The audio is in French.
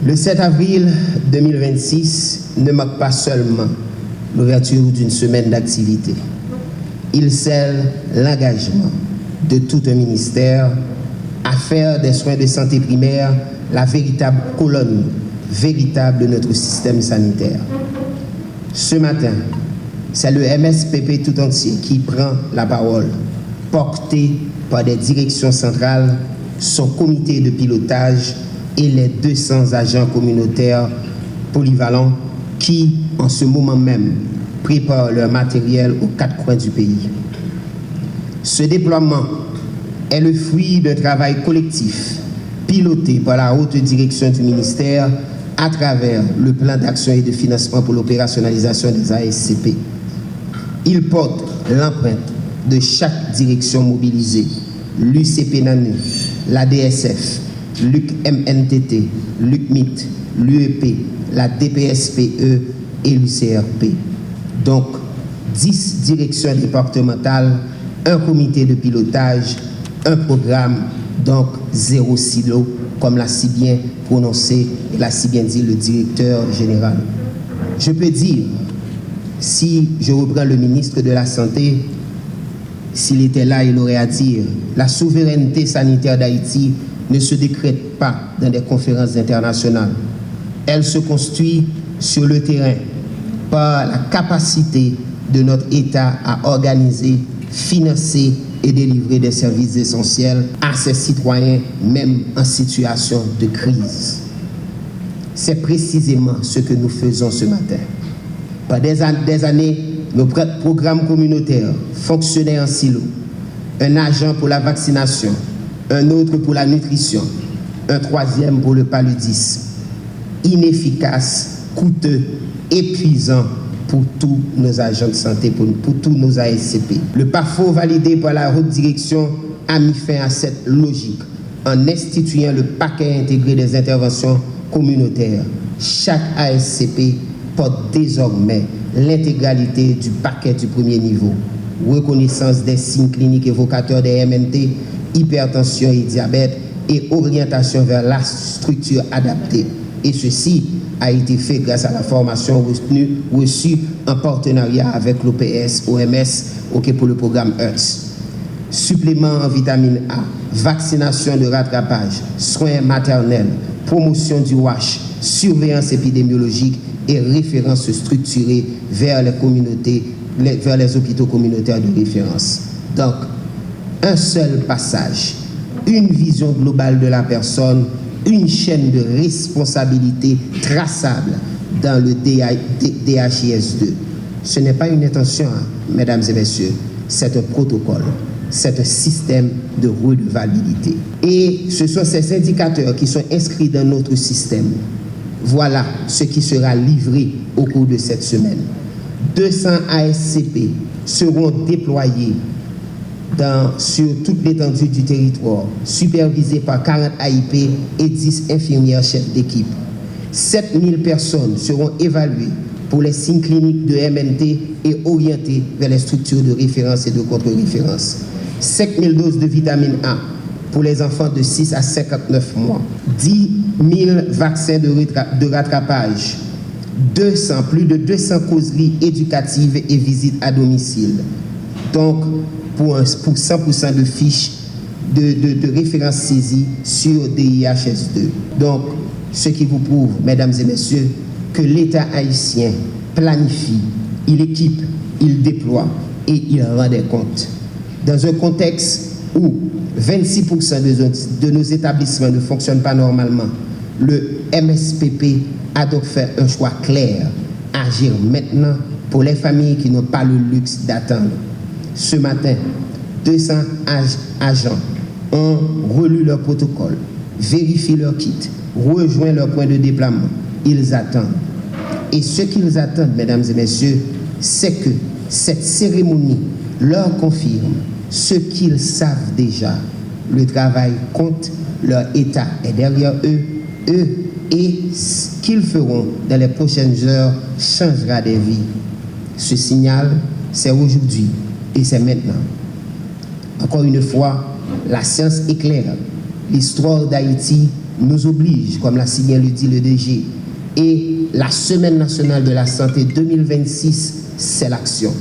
Le 7 avril 2026 ne marque pas seulement l'ouverture d'une semaine d'activité. Il scelle l'engagement de tout un ministère à faire des soins de santé primaire la véritable colonne véritable de notre système sanitaire. Ce matin, c'est le MSPP tout entier qui prend la parole, porté par des directions centrales, son comité de pilotage et les 200 agents communautaires polyvalents qui, en ce moment même, préparent leur matériel aux 4 coins du pays. Ce déploiement est le fruit d'un travail collectif piloté par la haute direction du ministère à travers le plan d'action et de financement pour l'opérationnalisation des ASCP. Il porte l'empreinte de chaque direction mobilisée, l'UCP NANU, la DSF, l'UCMNTT, l'UCMIT, l'UEP, la DPSPE et l'UCRP. Donc, 10 directions départementales, un comité de pilotage, un programme, donc 0 silo, comme l'a si bien prononcé et l'a si bien dit le directeur général. Je peux dire, si je reprends le ministre de la Santé, s'il était là, il aurait à dire, la souveraineté sanitaire d'Haïti ne se décrète pas dans des conférences internationales. Elle se construit sur le terrain par la capacité de notre État à organiser, financer et délivrer des services essentiels à ses citoyens, même en situation de crise. C'est précisément ce que nous faisons ce matin. Pendant des années, nos programmes communautaires fonctionnaient en silo. Un agent pour la vaccination, un autre pour la nutrition, un troisième pour le paludisme. Inefficace, coûteux, épuisant pour tous nos agents de santé, pour tous nos ASCP. Le PAFO validé par la haute direction a mis fin à cette logique en instituant le paquet intégré des interventions communautaires. Chaque ASCP porte désormais l'intégralité du paquet du premier niveau. Reconnaissance des signes cliniques évocateurs des MNT, hypertension et diabète et orientation vers la structure adaptée. Et ceci a été fait grâce à la formation reçue en partenariat avec l'OPS, OMS, pour le programme EARTH. Supplément en vitamine A, vaccination de rattrapage, soins maternels, promotion du WASH, surveillance épidémiologique et référence structurée vers les communautés, vers les hôpitaux communautaires de référence. Donc, un seul passage, une vision globale de la personne, une chaîne de responsabilité traçable dans le DHIS2. Ce n'est pas une intention, hein, mesdames et messieurs, c'est un protocole, c'est un système de redevabilité. Et ce sont ces indicateurs qui sont inscrits dans notre système. Voilà ce qui sera livré au cours de cette semaine. 200 ASCP seront déployés sur toute l'étendue du territoire, supervisés par 40 AIP et 10 infirmières chefs d'équipe. 7000 personnes seront évaluées pour les signes cliniques de MNT et orientées vers les structures de référence et de contre-référence. 5000 doses de vitamine A pour les enfants de 6 à 59 mois. 10 000 vaccins de rattrapage. Plus de 200 causeries éducatives et visites à domicile. Donc, pour 100% de fiches de référence saisies sur DHIS2. Donc, ce qui vous prouve, mesdames et messieurs, que l'État haïtien planifie, il équipe, il déploie et il rend des comptes. Dans un contexte où 26% de nos établissements ne fonctionnent pas normalement, le MSPP a donc fait un choix clair, agir maintenant pour les familles qui n'ont pas le luxe d'attendre. Ce matin, 200 agents ont relu leur protocole, vérifié leur kit, rejoint leur point de déploiement. Ils attendent. Et ce qu'ils attendent, mesdames et messieurs, c'est que cette cérémonie leur confirme ce qu'ils savent déjà. Le travail compte, leur état est derrière eux, et ce qu'ils feront dans les prochaines heures changera des vies. Ce signal, c'est aujourd'hui et c'est maintenant. Encore une fois, la science éclaire. L'histoire d'Haïti nous oblige, comme l'a si bien le dit le DG, et la Semaine nationale de la santé 2026, c'est l'action.